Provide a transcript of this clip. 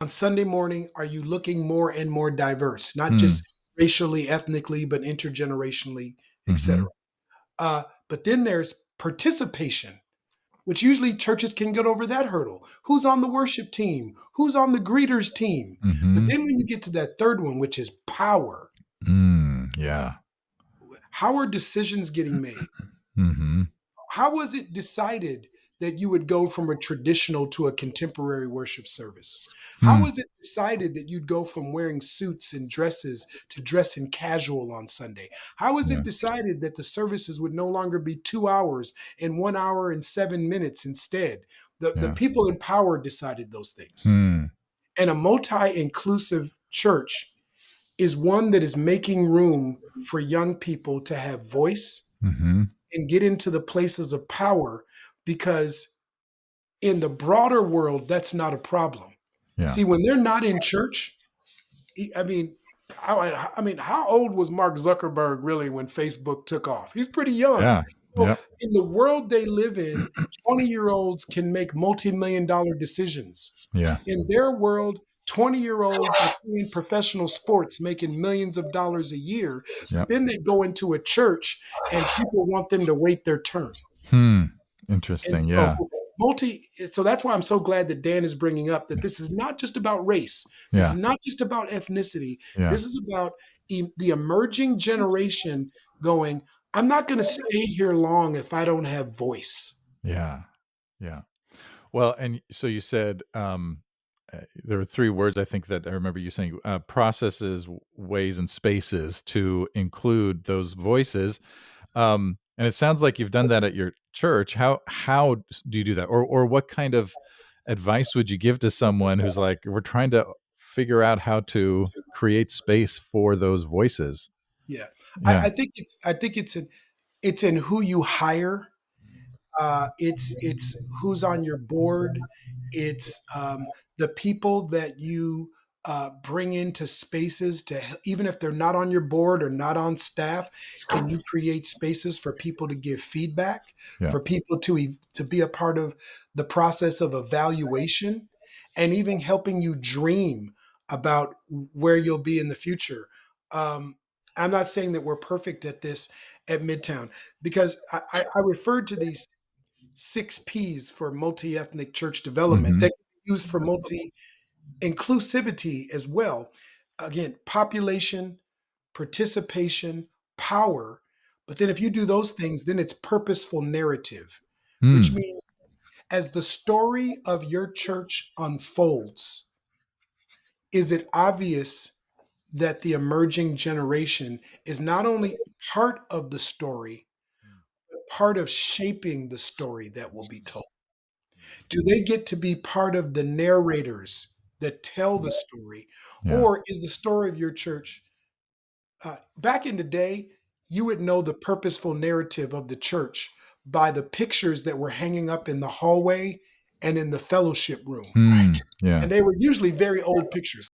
on Sunday morning, are you looking more and more diverse, not Hmm. just racially, ethnically, but intergenerationally, etc. Mm-hmm. But then there's participation, which usually churches can get over that hurdle. Who's on the worship team? Who's on the greeters team? But Mm-hmm. then when you get to that third one, which is power, Yeah. how are decisions getting made? Mm-hmm. How was it decided that you would go from a traditional to a contemporary worship service? How Hmm. was it decided that you'd go from wearing suits and dresses to dressing casual on Sunday? How was it Yeah. decided that the services would no longer be 2 hours and 1 hour and 7 minutes instead? The Yeah. people in power decided those things. Hmm. And a multi inclusive church is one that is making room for young people to have voice Mm-hmm. and get into the places of power because in the broader world, that's not a problem. Yeah. See, when they're not in church, I mean, I mean, how old was Mark Zuckerberg really when Facebook took off? He's pretty young. Yeah. So Yep. in the world they live in, 20-year-olds can make multi-million-dollar decisions. Yeah. In their world, 20-year-olds are playing professional sports, making millions of dollars a year, but Yep. then they go into a church and people want them to wait their turn. Hmm. And Interesting. so Yeah. so that's why I'm so glad that Dan is bringing up that Yeah. this is not just about race. This is Yeah. not just about ethnicity. Yeah. This is about the emerging generation going, I'm not going to stay here long if I don't have voice. Yeah. Yeah. Well, and so you said there were three words I think that I remember you saying: processes, ways, and spaces to include those voices. And it sounds like you've done that at your church. How do you do that, or what kind of advice would you give to someone who's like, we're trying to figure out how to create space for those voices? Yeah. Yeah. I think it's in who you hire. It's who's on your board. It's the people that you bring into spaces to even if they're not on your board or not on staff. Can you create spaces for people to give feedback, Yeah. for people to be a part of the process of evaluation, and even helping you dream about where you'll be in the future. Um, I'm not saying that we're perfect at this at Midtown because I referred to these 6 P's for multi-ethnic church development Hmm. that can be used for multi-inclusivity as well. Again, population, participation, power. But then if you do those things, then it's purposeful narrative, which Hmm. means as the story of your church unfolds, is it obvious that the emerging generation is not only part of the story, but part of shaping the story that will be told? Do they get to be part of the narrators that tell the story? Yeah. Or is the story of your church, back in the day, you would know the purposeful narrative of the church by the pictures that were hanging up in the hallway and in the fellowship room. Hmm. Yeah. And they were usually very old pictures.